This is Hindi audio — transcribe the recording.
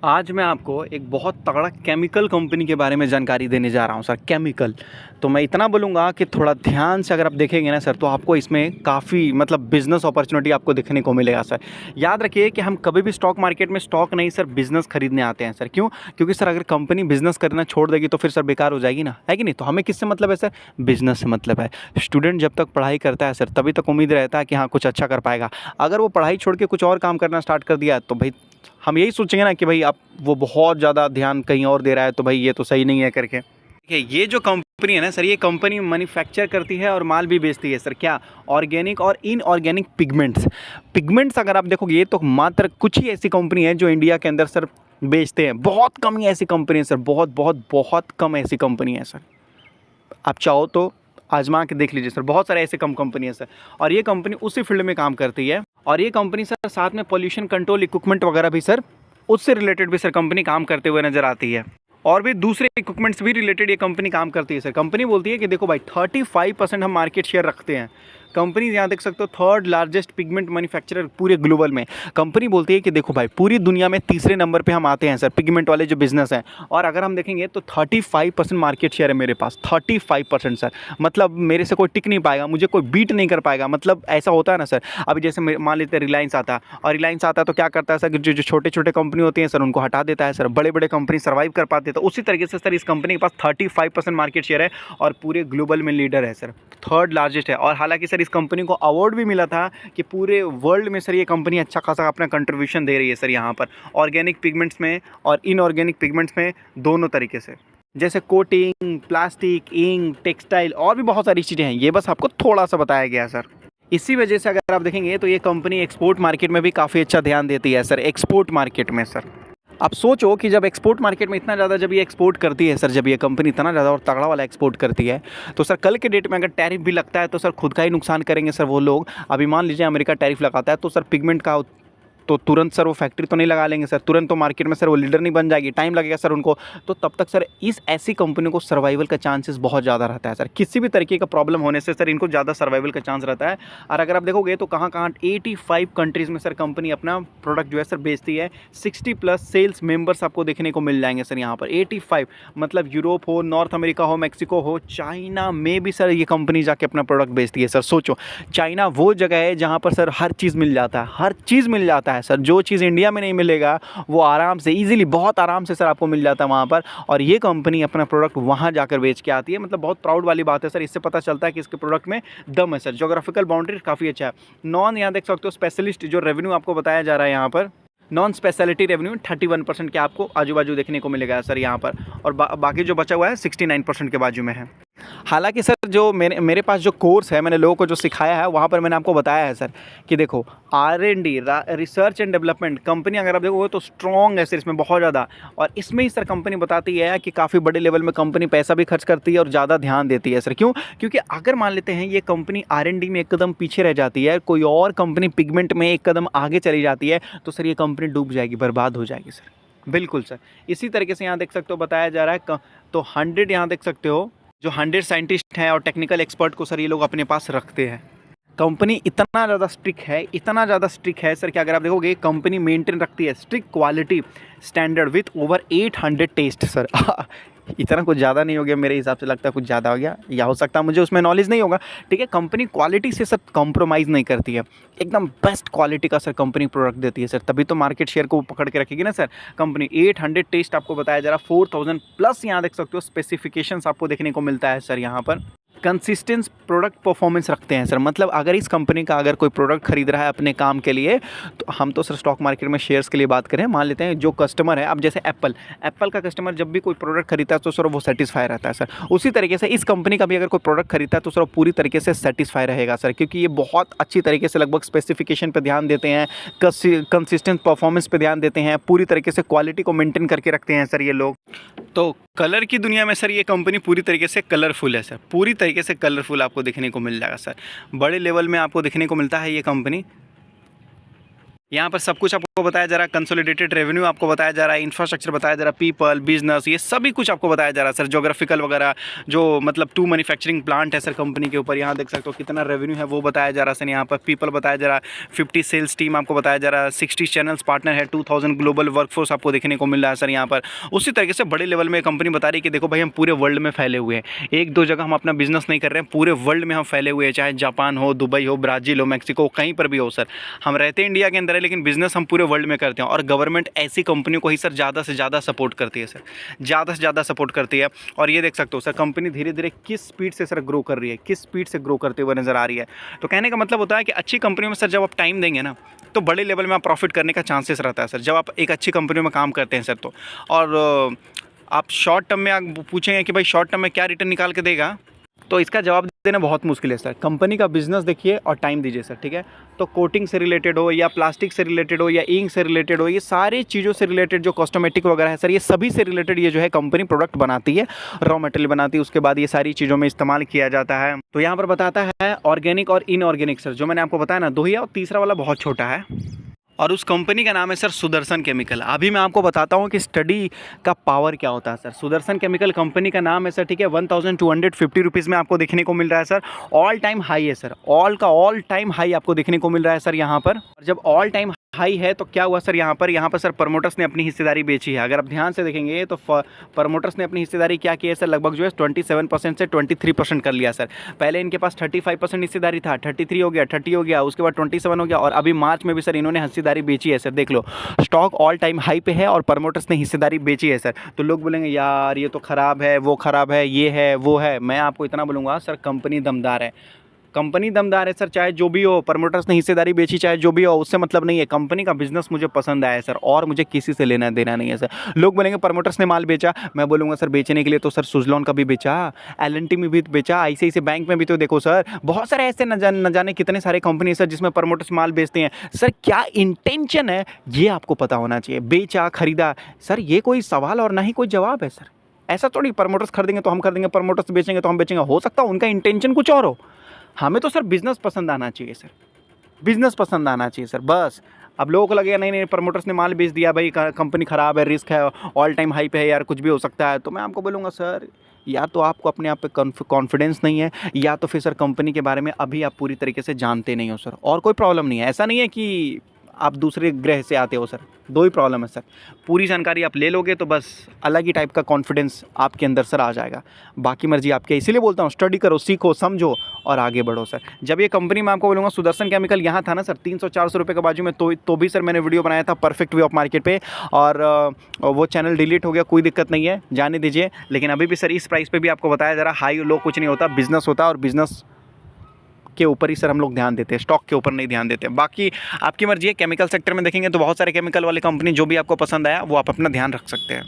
आज मैं आपको एक बहुत तगड़ा केमिकल कंपनी के बारे में जानकारी देने जा रहा हूँ सर। केमिकल तो मैं इतना बोलूँगा कि थोड़ा ध्यान से अगर आप देखेंगे ना सर, तो आपको इसमें काफ़ी मतलब बिज़नेस अपॉर्चुनिटी आपको देखने को मिलेगा सर। याद रखिए कि हम कभी भी स्टॉक मार्केट में स्टॉक नहीं सर, बिज़नेस खरीदने आते हैं सर। क्यों? क्योंकि सर अगर कंपनी बिज़नेस करना छोड़ देगी तो फिर सर बेकार हो जाएगी ना, है कि नहीं? तो हमें किससे मतलब है सर? बिज़नेस से मतलब है। स्टूडेंट जब तक पढ़ाई करता है सर, तभी तक उम्मीद रहता है कि हाँ, कुछ अच्छा कर पाएगा। अगर वो पढ़ाई छोड़ के कुछ और काम करना स्टार्ट कर दिया तो भाई हम यही सोचेंगे ना कि भाई अब वो बहुत ज़्यादा ध्यान कहीं और दे रहा है, तो भाई ये तो सही नहीं है करके। देखिए, ये जो कंपनी है ना सर, ये कंपनी मैन्युफैक्चर करती है और माल भी बेचती है सर। क्या? ऑर्गेनिक और इनऑर्गेनिक पिगमेंट्स। पिगमेंट्स अगर आप देखोगे ये तो मात्र कुछ ही ऐसी कंपनी है जो इंडिया के अंदर सर बेचते हैं। बहुत कम ही ऐसी कंपनी है सर, बहुत बहुत बहुत कम ऐसी कंपनी है सर। आप चाहो तो आजमा के देख लीजिए सर, बहुत सारे ऐसे कम कंपनी है सर। और ये कंपनी उसी फील्ड में काम करती है। और ये कंपनी सर साथ में पोल्यूशन कंट्रोल इक्विपमेंट वगैरह भी सर, उससे रिलेटेड भी सर कंपनी काम करते हुए नजर आती है। और भी दूसरे इक्विपमेंट्स भी रिलेटेड ये कंपनी काम करती है सर। कंपनी बोलती है कि देखो भाई 35% हम मार्केट शेयर रखते हैं। कंपनी यहाँ देख सकते हो थर्ड लार्जेस्ट पिगमेंट मैन्युफैक्चरर पूरे ग्लोबल में। कंपनी बोलती है कि देखो भाई पूरी दुनिया में तीसरे नंबर पे हम आते हैं सर, पिगमेंट वाले जो बिजनेस हैं। और अगर हम देखेंगे तो 35% मार्केट शेयर है मेरे पास। 35% सर, मतलब मेरे से कोई टिक नहीं पाएगा, मुझे कोई बीट नहीं कर पाएगा। मतलब ऐसा होता है ना सर, अभी जैसे मान लेते हैं रिलायंस आता है, और रिलायंस आता है तो क्या करता है सर, जो जो छोटे छोटे कंपनी होती हैं सर उनको हटा देता है सर, बड़े बड़े कंपनी सर्वाइव कर पाते हैं। तो उसी तरीके से सर इस कंपनी के पास 35% मार्केट शेयर है और पूरे ग्लोबल में लीडर है सर, थर्ड लार्जेस्ट है। और हालांकि सर इस कंपनी को अवार्ड भी मिला था कि पूरे वर्ल्ड में सर ये कंपनी अच्छा खासा अपना कंट्रीब्यूशन दे रही है सर यहाँ पर, ऑर्गेनिक पिगमेंट्स में और इनऑर्गेनिक पिगमेंट्स में, दोनों तरीके से। जैसे कोटिंग, प्लास्टिक, इंक, टेक्सटाइल और भी बहुत सारी चीज़ें हैं। ये बस आपको थोड़ा सा बताया गया सर। इसी वजह से अगर आप देखेंगे तो ये कंपनी एक्सपोर्ट मार्केट में भी काफ़ी अच्छा ध्यान देती है सर, एक्सपोर्ट मार्केट में सर। आप सोचो कि जब एक्सपोर्ट मार्केट में इतना ज़्यादा जब ये एक्सपोर्ट करती है सर, जब ये कंपनी इतना ज़्यादा और तगड़ा वाला एक्सपोर्ट करती है, तो सर कल के डेट में अगर टैरिफ भी लगता है तो सर खुद का ही नुकसान करेंगे सर वो लोग। अभी मान लीजिए अमेरिका टैरिफ लगाता है तो सर पिगमेंट का तो तुरंत सर वो फैक्ट्री तो नहीं लगा लेंगे सर, तुरंत तो मार्केट में सर वो लीडर नहीं बन जाएगी, टाइम लगेगा सर उनको। तो तब तक सर इस ऐसी कंपनी को सर्वाइवल का चांसेस बहुत ज़्यादा रहता है सर। किसी भी तरीके का प्रॉब्लम होने से सर इनको ज़्यादा सर्वाइवल का चांस रहता है। और अगर आप देखोगे तो कहाँ कहाँ 85 कंट्रीज़ में सर कंपनी अपना प्रोडक्ट जो है सर बेचती है। 60+ सेल्स मेंबर्स आपको देखने को मिल जाएंगे सर यहाँ पर। 85 मतलब यूरोप हो, नॉर्थ अमेरिका हो, मैक्सिको हो, चाइना में भी सर ये कंपनी जाके अपना प्रोडक्ट बेचती है सर। सोचो, चाइना वो जगह है जहाँ पर सर हर चीज़ मिल जाता है, हर चीज़ मिल जाता है सर। जो चीज़ इंडिया में नहीं मिलेगा वो आराम से, इजीली, बहुत आराम से सर आपको मिल जाता है वहाँ पर। और ये कंपनी अपना प्रोडक्ट वहाँ जाकर बेच के आती है। मतलब बहुत प्राउड वाली बात है सर। इससे पता चलता है कि इसके प्रोडक्ट में दम है सर। जोग्राफिकल बाउंड्री काफ़ी अच्छा है। नॉन, यहाँ देख सकते हो स्पेशलिस्ट जो रेवेन्यू आपको बताया जा रहा है यहाँ पर, नॉन स्पेशलिटी रेवेन्यू 31% के आपको आजू बाजू देखने को मिलेगा सर यहाँ पर। और बाकी जो बचा हुआ है 69% के बाजू में है। हालांकि सर जो मेरे पास जो कोर्स है, मैंने लोगों को जो सिखाया है वहाँ पर मैंने आपको बताया है सर कि देखो R&D, research and development company अगर आप देखोगे तो स्ट्रॉन्ग है सर इसमें बहुत ज़्यादा। और इसमें ही सर कंपनी बताती है कि काफ़ी बड़े लेवल में कंपनी पैसा भी खर्च करती है और ज़्यादा ध्यान देती है सर। क्यों? क्योंकि अगर मान लेते हैं ये कंपनी R&D में एक कदम पीछे रह जाती है, कोई और कंपनी पिगमेंट में एक कदम आगे चली जाती है, तो सर ये कंपनी डूब जाएगी, बर्बाद हो जाएगी सर। बिल्कुल सर। इसी तरीके से यहाँ देख सकते हो बताया जा रहा है तो 100, यहाँ देख सकते हो जो 100 साइंटिस्ट हैं और टेक्निकल एक्सपर्ट को सर ये लोग अपने पास रखते हैं। कंपनी इतना ज़्यादा स्ट्रिक्ट है, इतना ज़्यादा स्ट्रिक्ट है सर कि अगर आप देखोगे कंपनी मेंटेन रखती है strict quality standard with over 800 test sir. इतना कुछ ज़्यादा नहीं हो गया मेरे हिसाब से, लगता है कुछ ज़्यादा हो गया, या हो सकता है मुझे उसमें नॉलेज नहीं होगा। ठीक है, कंपनी क्वालिटी से सर कॉम्प्रोमाइज़ नहीं करती है, एकदम बेस्ट क्वालिटी का सर कंपनी प्रोडक्ट देती है सर, तभी तो मार्केट शेयर को पकड़ के रखेगी ना सर कंपनी। 800 टेस्ट आपको बताया जा रहा, 4000+ यहाँ देख सकते हो स्पेसिफिकेशंस आपको देखने को मिलता है सर यहाँ पर। कंसिस्टेंस प्रोडक्ट परफॉर्मेंस रखते हैं सर। मतलब अगर इस कंपनी का अगर कोई प्रोडक्ट खरीद रहा है अपने काम के लिए, तो हम तो सर स्टॉक मार्केट में शेयर्स के लिए बात करें, मान लेते हैं जो कस्टमर है, अब जैसे एप्पल का कस्टमर जब भी कोई प्रोडक्ट खरीदता है तो सर वो सेटिस्फाई रहता है सर। उसी तरीके से इस कंपनी का भी अगर कोई प्रोडक्ट खरीदता है तो सर वो पूरी तरीके से सेटिस्फाई रहेगा सर, क्योंकि ये बहुत अच्छी तरीके से लगभग स्पेसिफिकेशन पर ध्यान देते हैं, कंसिस्टेंट परफॉर्मेंस पर ध्यान देते हैं, पूरी तरीके से क्वालिटी को मेंटेन करके रखते हैं सर ये लोग। तो कलर की दुनिया में सर ये कंपनी पूरी तरीके से कलरफुल है सर, पूरी तरीके से कलरफुल आपको देखने को मिल जाएगा सर। बड़े लेवल में आपको देखने को मिलता है ये कंपनी। यहाँ पर सब कुछ आपको बताया जा रहा है, कंसोलिडेटेड रेवेन्यू आपको बताया जा रहा है, इंफ्रास्ट्रक्चर बताया जा रहा है, पीपल, बिजनेस, ये सभी कुछ आपको बताया जा रहा है सर। ज्योग्राफिकल वगैरह जो मतलब 2 मैन्युफैक्चरिंग प्लांट है सर कंपनी के ऊपर, यहाँ देख सकते हो कितना रेवेन्यू है वो बताया जा रहा है सर। यहाँ पर पीपल बताया जा रहा है, 50 सेल्स टीम आपको बताया जा रहा है, 60 चैनल्स पार्टनर है, 2000 ग्लोबल वर्कफोर्स आपको देखने को मिल रहा है सर यहाँ पर। उसी तरीके से बड़े लेवल में कंपनी बता रही है कि देखो भाई हम पूरे वर्ल्ड में फैले हुए हैं, एक दो जगह हम अपना बिजनेस नहीं कर रहे हैं, पूरे वर्ल्ड में हम फैले हुए हैं, चाहे जापान हो, दुबई हो, ब्राज़ील हो, मैक्सिको, कहीं पर भी हो सर। हम रहते हैं इंडिया के अंदर है, लेकिन बिजनेस हम पूरे वर्ल्ड में करते हैं। और गवर्नमेंट ऐसी कंपनियों को ही सर ज़्यादा से ज़्यादा सपोर्ट करती है सर, ज़्यादा से ज़्यादा सपोर्ट करती है। और ये देख सकते हो सर कंपनी धीरे धीरे किस स्पीड से सर ग्रो कर रही है, किस स्पीड से ग्रो करते हुए नज़र आ रही है। तो कहने का मतलब होता है कि अच्छी कंपनियों में सर जब आप टाइम देंगे ना, तो बड़े लेवल में आप प्रॉफिट करने का चांसेस रहता है सर, जब आप एक अच्छी कंपनियों में काम करते हैं सर। तो और आप शॉर्ट टर्म में आप पूछेंगे कि भाई शॉर्ट टर्म में क्या रिटर्न निकाल के देगा, तो इसका जवाब देना बहुत मुश्किल है सर। कंपनी का बिजनेस देखिए और टाइम दीजिए सर, ठीक है। तो कोटिंग से रिलेटेड हो या प्लास्टिक से रिलेटेड हो या इंक से रिलेटेड हो, ये सारी चीज़ों से रिलेटेड जो कॉस्मेटिक वगैरह है सर, ये सभी से रिलेटेड ये जो है कंपनी प्रोडक्ट बनाती है, रॉ मटेरियल बनाती है, उसके बाद ये सारी चीज़ों में इस्तेमाल किया जाता है। तो यहाँ पर बताता है ऑर्गेनिक और इनऑर्गेनिक सर, जो मैंने आपको बताया ना, दो ही है, और तीसरा वाला बहुत छोटा है, और उस कंपनी का नाम है सर सुदर्शन केमिकल। अभी मैं आपको बताता हूँ कि स्टडी का पावर क्या होता है सर। सुदर्शन केमिकल कंपनी का नाम है सर, ठीक है। 1250 रुपीज़ में आपको देखने को मिल रहा है सर। ऑल टाइम हाई है सर, ऑल टाइम हाई आपको देखने को मिल रहा है सर यहाँ पर। और जब ऑल टाइम हाई है तो क्या हुआ सर, यहाँ पर सर प्रमोटर्स ने अपनी हिस्सेदारी बेची है। अगर आप ध्यान से देखेंगे तो प्रमोटर्स ने अपनी हिस्सेदारी क्या की है सर, लगभग जो है 27% से 23% कर लिया सर। पहले इनके पास 35% हिस्सेदारी था, 33 हो गया, 30 हो गया, उसके बाद 27 हो गया, और अभी मार्च में भी सर इन्होंने हिस्सेदारी बेची है सर। देख लो, स्टॉक ऑल टाइम हाई पे है और प्रमोटर्स ने हिस्सेदारी बेची है सर। तो लोग बोलेंगे यार ये तो ख़राब है, वो ख़राब है, ये है, वो है। मैं आपको इतना बोलूँगा सर, कंपनी दमदार है, कंपनी दमदार है सर। चाहे जो भी हो, प्रमोटर्स ने हिस्सेदारी बेची, चाहे जो भी हो, उससे मतलब नहीं है। कंपनी का बिजनेस मुझे पसंद आया है सर, और मुझे किसी से लेना देना नहीं है सर। लोग बोलेंगे प्रमोटर्स ने माल बेचा, मैं बोलूँगा सर बेचने के लिए तो सर सुजलॉन का भी बेचा, एल&टी में भी बेचा, ICICI बैंक में भी तो देखो सर, बहुत सारे ऐसे न जाने कितने सारे कंपनी सर जिसमें प्रमोटर्स माल बेचते हैं सर। क्या इंटेंशन है ये आपको पता होना चाहिए। बेचा, खरीदा सर, ये कोई सवाल और ना ही कोई जवाब है सर। ऐसा थोड़ी प्रमोटर्स खरीदेंगे तो हम खरीदेंगे, प्रमोटर्स बेचेंगे तो हम बेचेंगे। हो सकता है उनका इंटेंशन कुछ और हो। हमें तो सर बिज़नेस पसंद आना चाहिए सर, बिज़नेस पसंद आना चाहिए सर, बस। अब लोगों को लगेगा नहीं नहीं प्रमोटर्स ने माल बेच दिया भाई, कंपनी ख़राब है, रिस्क है, ऑल टाइम हाई पे है यार, कुछ भी हो सकता है। तो मैं आपको बोलूँगा सर, या तो आपको अपने आप पे कॉन्फिडेंस नहीं है, या तो फिर सर कंपनी के बारे में अभी आप पूरी तरीके से जानते नहीं हो सर। और कोई प्रॉब्लम नहीं है, ऐसा नहीं है कि आप दूसरे ग्रह से आते हो सर। दो ही प्रॉब्लम है सर, पूरी जानकारी आप ले लोगे तो बस अलग ही टाइप का कॉन्फिडेंस आपके अंदर सर आ जाएगा। बाकी मर्जी आपकी है, इसीलिए बोलता हूँ स्टडी करो, सीखो, समझो और आगे बढ़ो सर। जब ये कंपनी मैं आपको बोलूँगा सुदर्शन केमिकल यहाँ था ना सर 300-400 रुपये के बाजू में, तो भी सर मैंने वीडियो बनाया था परफेक्ट वे ऑफ मार्केट पे, और वो चैनल डिलीट हो गया, कोई दिक्कत नहीं है, जाने दीजिए। लेकिन अभी भी सर इस प्राइस पे भी आपको बताया जा रहा, हाई लो कुछ नहीं होता, बिजनेस होता है, और बिजनेस के ऊपर ही सर हम लोग ध्यान देते हैं, स्टॉक के ऊपर नहीं ध्यान देते। बाकी आपकी मर्जी है। केमिकल सेक्टर में देखेंगे तो बहुत सारे केमिकल वाले कंपनी जो भी आपको पसंद आया वो आप अपना ध्यान रख सकते हैं।